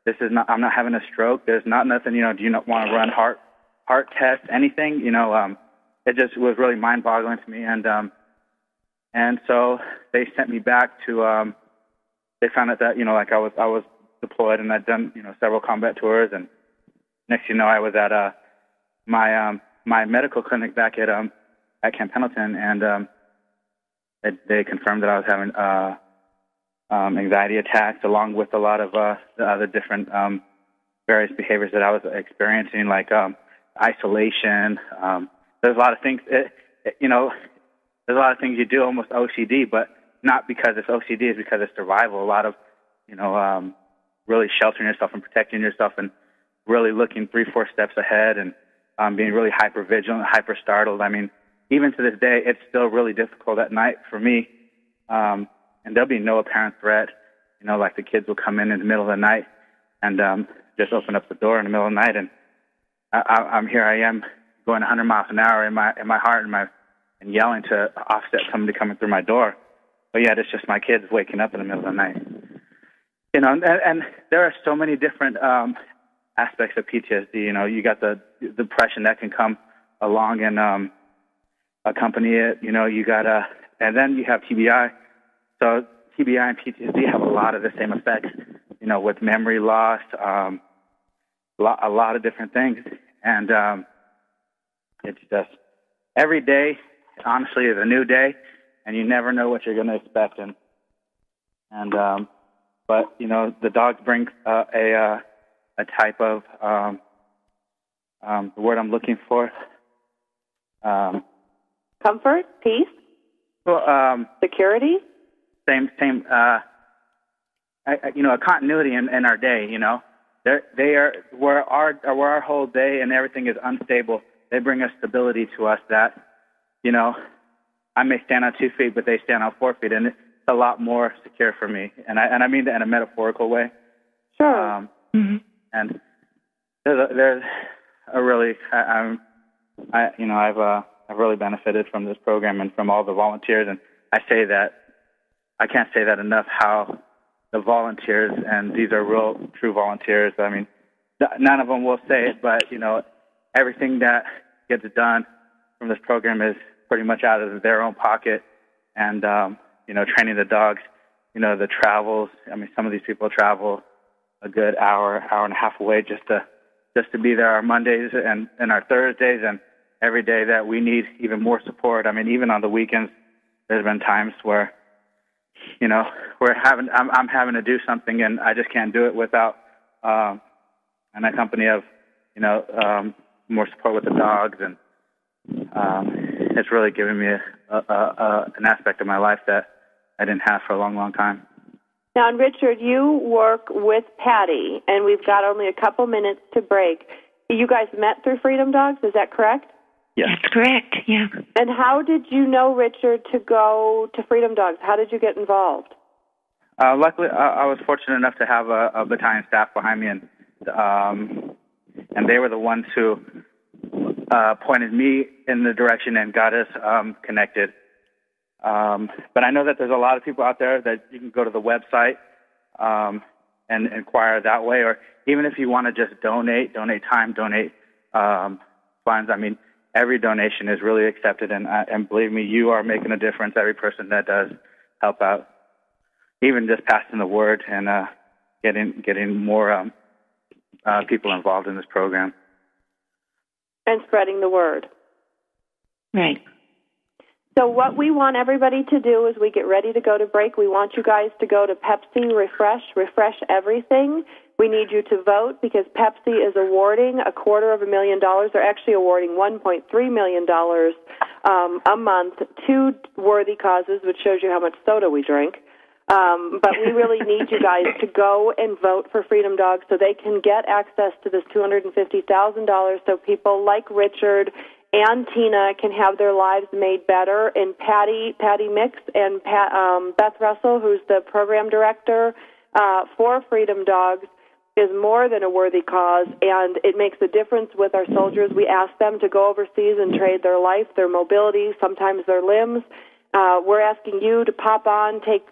this is not, I'm not having a stroke. There's not nothing, do you not want to run heart test, anything? It just was really mind boggling to me. And so they sent me back to, they found out that, like I was deployed, and I'd done, several combat tours. And next, I was at, my medical clinic back at Camp Pendleton, and, they confirmed that I was having, anxiety attacks, along with a lot of the other different various behaviors that I was experiencing, like isolation. There's a lot of things. There's a lot of things you do, almost OCD, but not because it's OCD, it's because it's survival. A lot of really sheltering yourself and protecting yourself, and really looking 3-4 steps ahead, and being really hyper vigilant, hyper startled. I mean, even to this day, it's still really difficult at night for me. And there'll be no apparent threat. Like the kids will come in the middle of the night and just open up the door in the middle of the night, and I'm here. I am going 100 miles an hour in my heart and yelling to offset somebody coming through my door. But yet it's just my kids waking up in the middle of the night. And there are so many different aspects of PTSD. You got the depression that can come along and accompany it. You got and then you have TBI. So TBI and PTSD have a lot of the same effects, with memory loss, a lot of different things. And it's just every day, honestly, is a new day, and you never know what you're going to expect. But the dogs bring a type of the word I'm looking for. Comfort, peace, security. Same. A continuity in our day. Where our whole day and everything is unstable. They bring a stability to us that, I may stand on 2 feet, but they stand on 4 feet, and it's a lot more secure for me. And I mean that in a metaphorical way. Sure. And there's a really, I've really benefited from this program and from all the volunteers. And I can't say that enough, how the volunteers, and these are real, true volunteers. I mean, none of them will say it, but, everything that gets done from this program is pretty much out of their own pocket. And, training the dogs, the travels. I mean, some of these people travel a good hour and a half away just to be there on Mondays and our Thursdays, and every day that we need even more support. I mean, even on the weekends, there's been times where, I'm having to do something and I just can't do it without an accompany of, more support with the dogs, and it's really given me an aspect of my life that I didn't have for a long, long time. Now, and Richard, you work with Patty, and we've got only a couple minutes to break. You guys met through Freedom Dogs, is that correct? Yes. That's correct, yeah. And how did you know, Richard, to go to Freedom Dogs? How did you get involved? Luckily, I was fortunate enough to have a battalion staff behind me, and they were the ones who pointed me in the direction and got us connected. But I know that there's a lot of people out there that you can go to the website and inquire that way, or even if you want to just donate time, donate funds. I mean, every donation is really accepted, and believe me, you are making a difference. Every person that does help out, even just passing the word and getting more people involved in this program. And spreading the word. Right. So what we want everybody to do as we get ready to go to break, we want you guys to go to Pepsi Refresh Everything. We need you to vote because Pepsi is awarding $250,000. They're actually awarding $1.3 million a month to worthy causes, which shows you how much soda we drink. But we really need you guys to go and vote for Freedom Dogs so they can get access to this $250,000 so people like Richard and Tina can have their lives made better. And Patty Mix and Beth Russell, who's the program director for Freedom Dogs, is more than a worthy cause, and it makes a difference with our soldiers. We ask them to go overseas and trade their life, their mobility, sometimes their limbs. We're asking you to pop on, take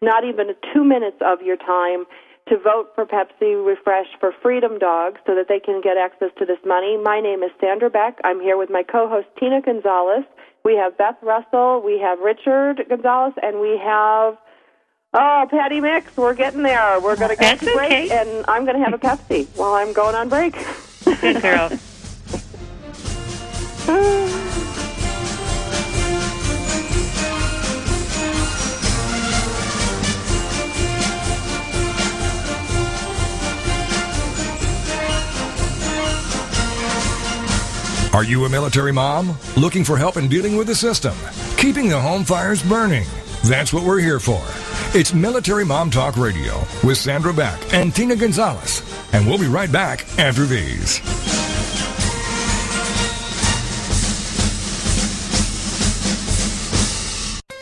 not even 2 minutes of your time to vote for Pepsi Refresh for Freedom Dogs so that they can get access to this money. My name is Sandra Beck. I'm here with my co-host, Tina Gonzalez. We have Beth Russell, we have Richard Gonzalez, and we have, Patty Mix. We're getting there. We're going to get to break, and I'm going to have a Pepsi while I'm going on break. Good girl. Are you a military mom? Looking for help in dealing with the system? Keeping the home fires burning? That's what we're here for. It's Military Mom Talk Radio with Sandra Beck and Tina Gonzalez. And we'll be right back after these.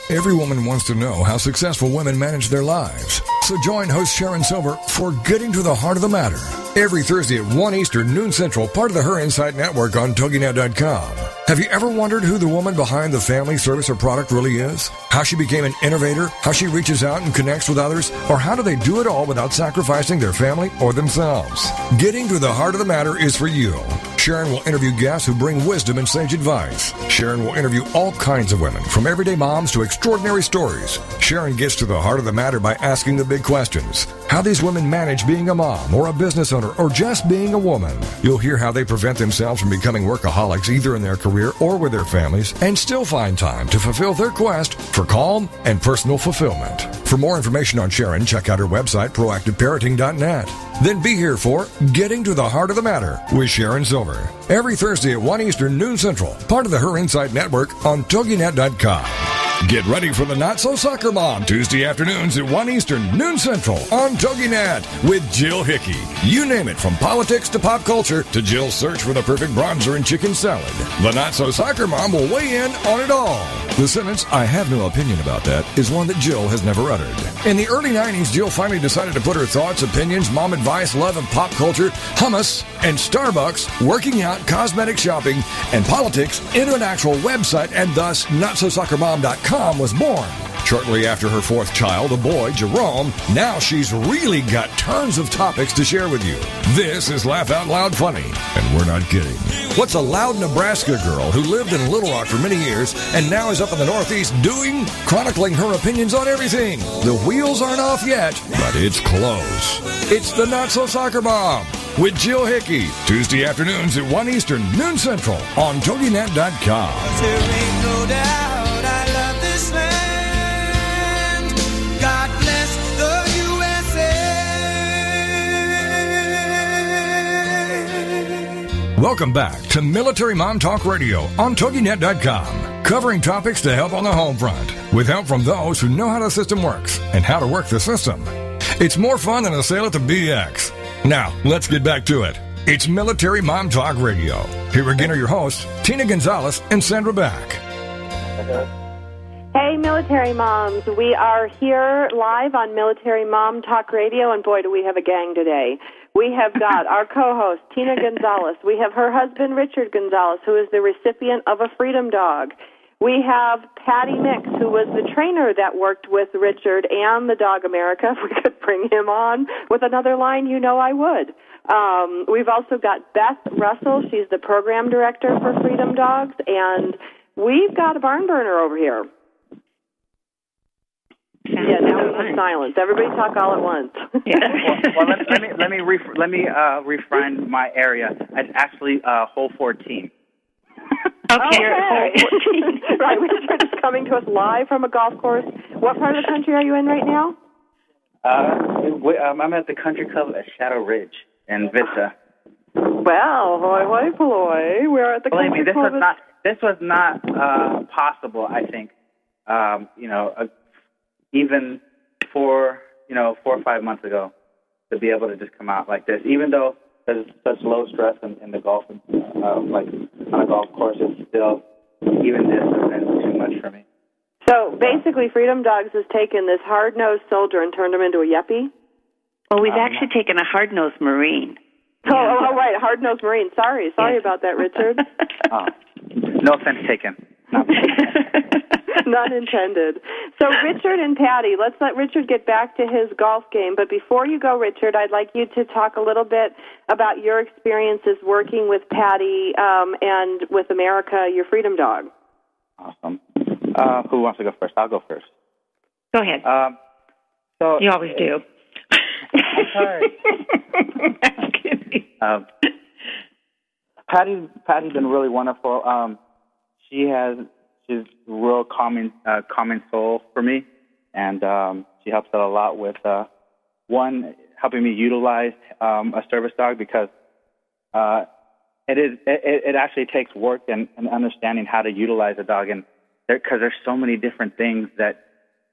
Every woman wants to know how successful women manage their lives. So join host Sharon Silver for Getting to the Heart of the Matter. Every Thursday at 1 Eastern, noon Central, part of the Her Insight Network on TogiNet.com. Have you ever wondered who the woman behind the family, service, or product really is? How she became an innovator? How she reaches out and connects with others? Or how do they do it all without sacrificing their family or themselves? Getting to the Heart of the Matter is for you. Sharon will interview guests who bring wisdom and sage advice. Sharon will interview all kinds of women, from everyday moms to extraordinary stories. Sharon gets to the heart of the matter by asking the big questions. How these women manage being a mom or a business owner or just being a woman. You'll hear how they prevent themselves from becoming workaholics either in their career career or with their families and still find time to fulfill their quest for calm and personal fulfillment. For more information on Sharon, check out her website, proactiveparenting.net. Then be here for Getting to the Heart of the Matter with Sharon Silver. Every Thursday at 1 Eastern, noon Central, part of the Her Insight Network on TogiNet.com. Get ready for the Not So Soccer Mom, Tuesday afternoons at 1 Eastern, noon Central on TogiNet with Jill Hickey. You name it, from politics to pop culture to Jill's search for the perfect bronzer and chicken salad. The Not So Soccer Mom will weigh in on it all. The sentence, "I have no opinion about that," is one that Jill has never uttered. In the early 90s, Jill finally decided to put her thoughts, opinions, mom advice, love of pop culture, hummus, and Starbucks, working out, cosmetic shopping, and politics into an actual website, and thus NotSoSoccerMom.com was born. Shortly after her fourth child, a boy, Jerome, now she's really got tons of topics to share with you. This is Laugh Out Loud Funny, and we're not kidding. What's a loud Nebraska girl who lived in Little Rock for many years and now is up in the Northeast doing? Chronicling her opinions on everything. The wheels aren't off yet, but it's close. It's the Not So Soccer Mom with Jill Hickey, Tuesday afternoons at 1 Eastern, noon Central on TogiNet.com. There ain't no doubt I love this land. God bless the USA. Welcome back to Military Mom Talk Radio on TogiNet.com, covering topics to help on the home front, with help from those who know how the system works and how to work the system. It's more fun than a sale at the BX. Now, let's get back to it. It's Military Mom Talk Radio. Here again are your hosts, Tina Gonzalez and Sandra Back. Hey, military moms. We are here live on Military Mom Talk Radio, and boy, do we have a gang today. We have got our co-host, Tina Gonzalez. We have her husband, Richard Gonzalez, who is the recipient of a Freedom Dog. We have Patty Mix, who was the trainer that worked with Richard and the Dog America. If we could bring him on with another line, you know I would. We've also got Beth Russell. She's the program director for Freedom Dogs, and we've got a barn burner over here. Yeah, now we have silence. Everybody talk all at once. Well, let me refine my area. It's actually hole 14. Okay. Right, Richard is coming to us live from a golf course. What part of the country are you in right now? I'm at the country club at Shadow Ridge in Vista. Well, hoy polloi, we're at the Believe country me, club. this was not possible. I think, even 4 or 5 months ago, to be able to just come out like this, even though there's such low stress in the golf, like on a golf course, it's still, even this has been too much for me. So basically, Freedom Dogs has taken this hard-nosed soldier and turned him into a yuppie? Well, we've actually taken a hard-nosed Marine. Oh, right, hard-nosed Marine. Sorry about that, Richard. No offense taken. None intended. So Richard and Patty, let's let Richard get back to his golf game. But before you go, Richard, I'd like you to talk a little bit about your experiences working with Patty and with America, your Freedom Dog. Awesome. Who wants to go first? I'll go first. Go ahead. So you always do. I'm sorry. Patty's been really wonderful. She's a real calming soul for me, and she helps out a lot with helping me utilize a service dog, because it actually takes work and understanding how to utilize a dog, and because there's so many different things that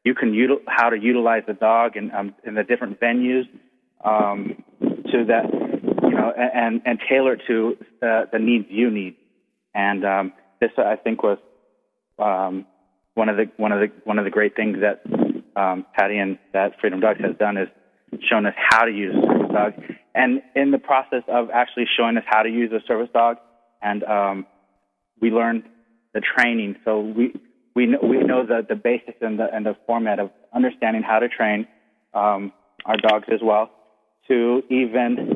you can how to utilize the dog in the different venues to that, and tailor it to the needs you need. And this, I think, was one of the great things that Patty and that Freedom Dogs has done, is shown us how to use a service dog. And in the process of actually showing us how to use a service dog, and we learned the training. So we know the basics and the format of understanding how to train our dogs as well, to even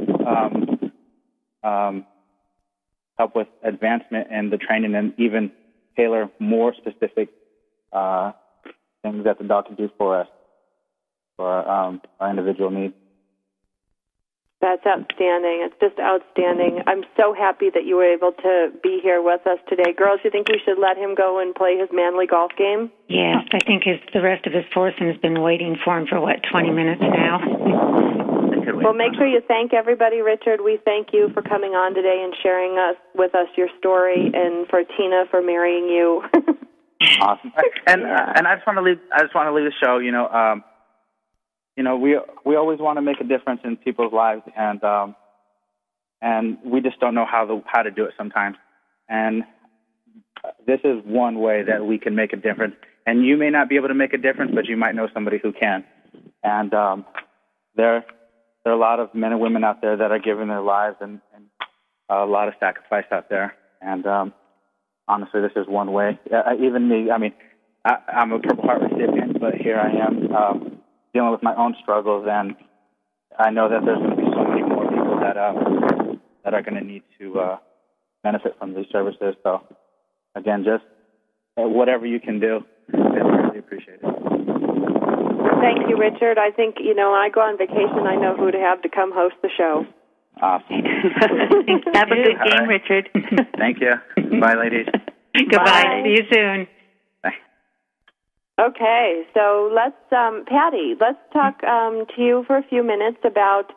help with advancement in the training, and even tailor more specific things that the dog can do for us, for our individual needs. That's outstanding. It's just outstanding. I'm so happy that you were able to be here with us today. Girls, you think we should let him go and play his manly golf game? Yes, I think the rest of his foursome has been waiting for him for, 20 minutes now? Well, make sure you thank everybody, Richard. We thank you for coming on today and sharing with us your story, and for Tina for marrying you. Awesome. And I just want to leave the show. We always want to make a difference in people's lives, and we just don't know how to do it sometimes. And this is one way that we can make a difference. And you may not be able to make a difference, but you might know somebody who can. And there are a lot of men and women out there that are giving their lives and a lot of sacrifice out there. And honestly, this is one way. Even me, I'm a Purple Heart recipient, but here I am dealing with my own struggles, and I know that there's going to be so many more people that are going to need to benefit from these services. So, again, just whatever you can do is really appreciated. Thank you, Richard. I think, when I go on vacation, I know who to have to come host the show. Awesome. Have a good game, right. Richard. Thank you. Bye, ladies. Goodbye. Bye. See you soon. Bye. Okay, so let's, Patty, let's talk to you for a few minutes about,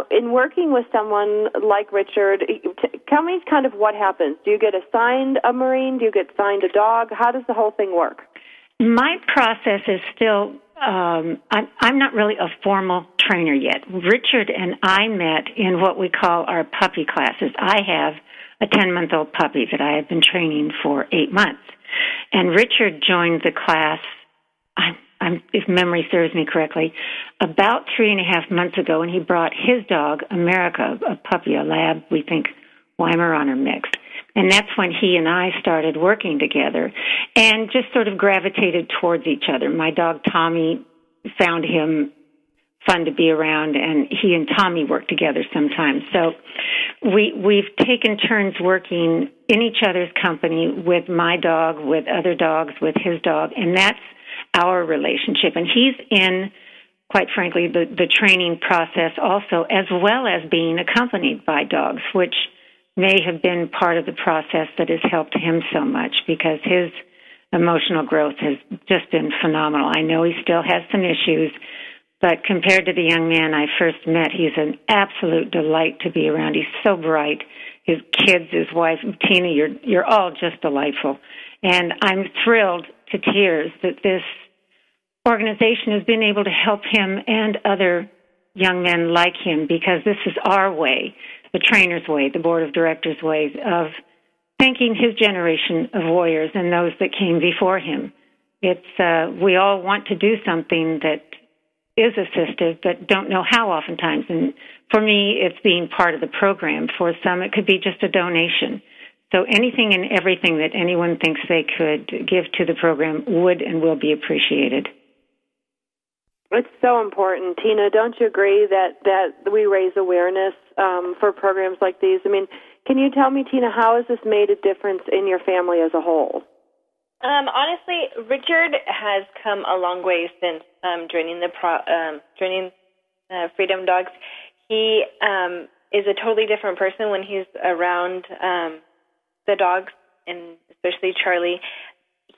in working with someone like Richard, tell me kind of what happens. Do you get assigned a Marine? Do you get assigned a dog? How does the whole thing work? My process is still, I'm not really a formal trainer yet. Richard and I met in what we call our puppy classes. I have a 10-month-old puppy that I have been training for 8 months. And Richard joined the class, if memory serves me correctly, about 3.5 months ago, and he brought his dog, America, a puppy, a lab, we think, Weimaraner mix. And that's when he and I started working together and just sort of gravitated towards each other. My dog, Tommy, found him fun to be around, and he and Tommy work together sometimes. So we've taken turns working in each other's company with my dog, with other dogs, with his dog, and that's our relationship. And he's in, quite frankly, the training process also, as well as being accompanied by dogs, which may have been part of the process that has helped him so much, because his emotional growth has just been phenomenal. I know he still has some issues, but compared to the young man I first met, he's an absolute delight to be around. He's so bright. His kids, his wife, Tina, you're all just delightful. And I'm thrilled to tears that this organization has been able to help him and other young men like him, because this is our way, the trainer's way, the board of directors' way of thanking his generation of warriors and those that came before him. It's we all want to do something that is assistive, but don't know how oftentimes. And for me, it's being part of the program. For some, it could be just a donation. So anything and everything that anyone thinks they could give to the program would and will be appreciated. It's so important. Tina, don't you agree that we raise awareness for programs like these? I mean, can you tell me, Tina, how has this made a difference in your family as a whole? Honestly, Richard has come a long way since joining Freedom Dogs. He is a totally different person when he's around the dogs, and especially Charlie.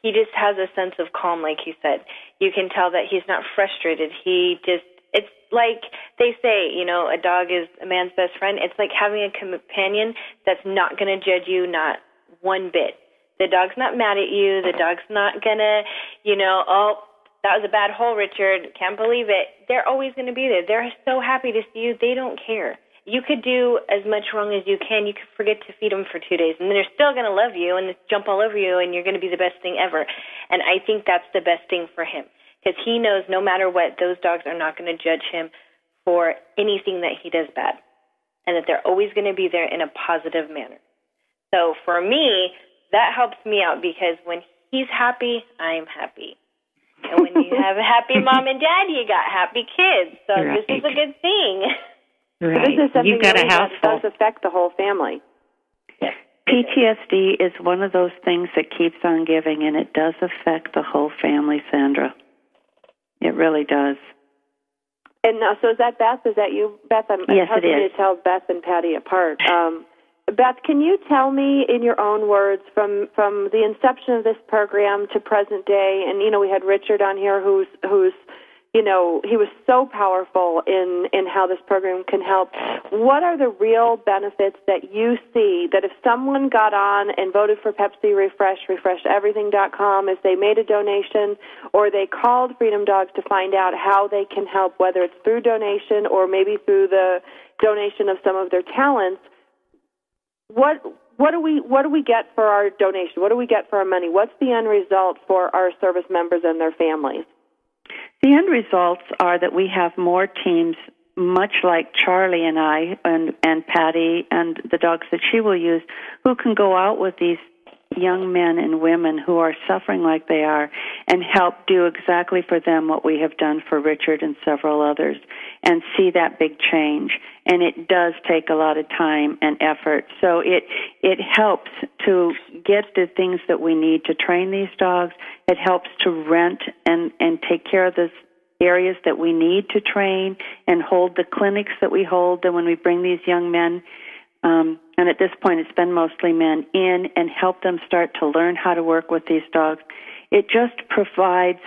He just has a sense of calm, like he said. You can tell that he's not frustrated. It's like they say, a dog is a man's best friend. It's like having a companion that's not going to judge you, not one bit. The dog's not mad at you. The dog's not going to, oh, that was a bad hole, Richard. Can't believe it. They're always going to be there. They're so happy to see you. They don't care. You could do as much wrong as you can. You could forget to feed them for 2 days, and then they're still going to love you and jump all over you, and you're going to be the best thing ever. And I think that's the best thing for him, because he knows no matter what, those dogs are not going to judge him for anything that he does bad, and that they're always going to be there in a positive manner. So for me, that helps me out, because when he's happy, I'm happy. And when you have a happy mom and dad, you got happy kids. So This is a good thing. So Right. this is something You've got really a house that does affect the whole family. Yes. PTSD is one of those things that keeps on giving, and it does affect the whole family, Sandra. It really does. And so is that Beth? Is that you, Beth? Yes, it is. To tell Beth and Patty apart. Beth, can you tell me in your own words from the inception of this program to present day? And we had Richard on here, who's he was so powerful in how this program can help. What are the real benefits that you see that if someone got on and voted for Pepsi Refresh, refresheverything.com, if they made a donation or they called Freedom Dogs to find out how they can help, whether it's through donation or maybe through the donation of some of their talents, what do we get for our donation? What do we get for our money? What's the end result for our service members and their families? The end results are that we have more teams, much like Charlie and I and Patty and the dogs that she will use, who can go out with these young men and women who are suffering like they are and help do exactly for them what we have done for Richard and several others and see that big change. And it does take a lot of time and effort. So it helps to get the things that we need to train these dogs. It helps to rent and take care of the areas that we need to train and hold the clinics that we hold. And when we bring these young men, and at this point it's been mostly men, in and help them start to learn how to work with these dogs, it just provides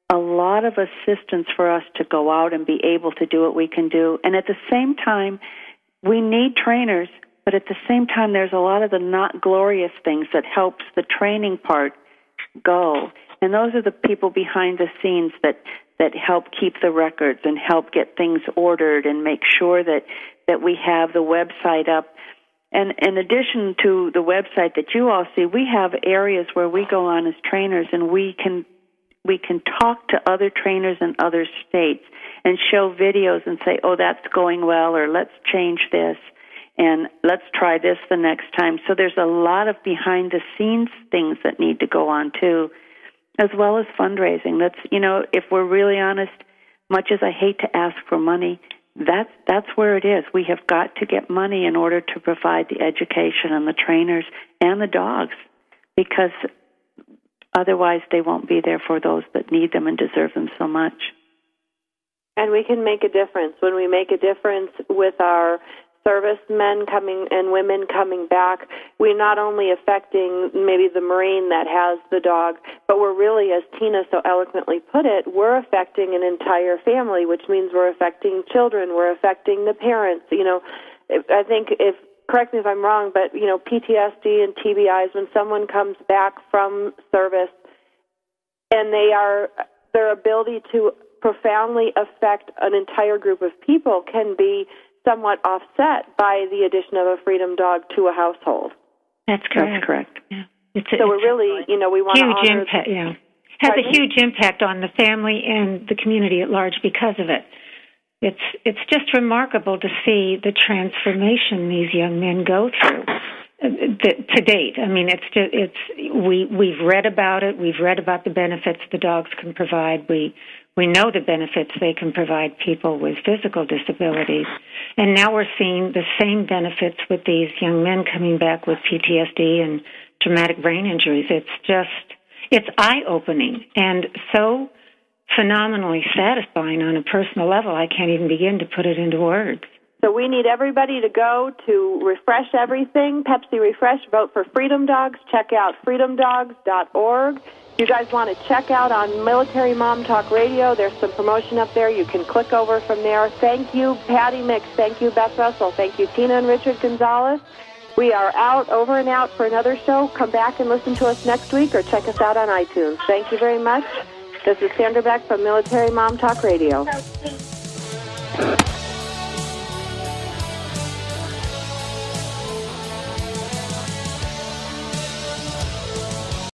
a lot of assistance for us to go out and be able to do what we can do. And at the same time, we need trainers, but at the same time, there's a lot of the not glorious things that helps the training part go. And those are the people behind the scenes that help keep the records and help get things ordered and make sure that we have the website up. And in addition to the website that you all see, we have areas where we go on as trainers and we can talk to other trainers in other states and show videos and say, oh, that's going well, or let's change this, and let's try this the next time. So there's a lot of behind-the-scenes things that need to go on, too, as well as fundraising. That's, if we're really honest, much as I hate to ask for money, that's where it is. We have got to get money in order to provide the education and the trainers and the dogs, because otherwise they won't be there for those that need them and deserve them so much. And we can make a difference. When we make a difference with our servicemen coming and women coming back, we're not only affecting maybe the Marine that has the dog, but we're really, as Tina so eloquently put it, we're affecting an entire family, which means we're affecting children, we're affecting the parents. I think correct me if I'm wrong, but PTSD and TBIs, when someone comes back from service and their ability to profoundly affect an entire group of people can be somewhat offset by the addition of a Freedom Dog to a household. That's correct. That's correct. Yeah. So we're really, we want huge to honor... impact, yeah. Has a huge impact on the family and the community at large because of it. It's just remarkable to see the transformation these young men go through to date. I mean, we've read about it. We've read about the benefits the dogs can provide. We know the benefits they can provide people with physical disabilities. And now we're seeing the same benefits with these young men coming back with PTSD and traumatic brain injuries. It's eye-opening and so phenomenally satisfying on a personal level. I can't even begin to put it into words. So we need everybody to go to Refresh Everything, Pepsi Refresh, vote for Freedom Dogs, check out freedomdogs.org. If you guys want to check out on Military Mom Talk Radio, there's some promotion up there. You can click over from there. Thank you, Patty Mix. Thank you, Beth Russell. Thank you, Tina and Richard Gonzalez. We are over and out for another show. Come back and listen to us next week or check us out on iTunes. Thank you very much. This is Sandra Beck from Military Mom Talk Radio.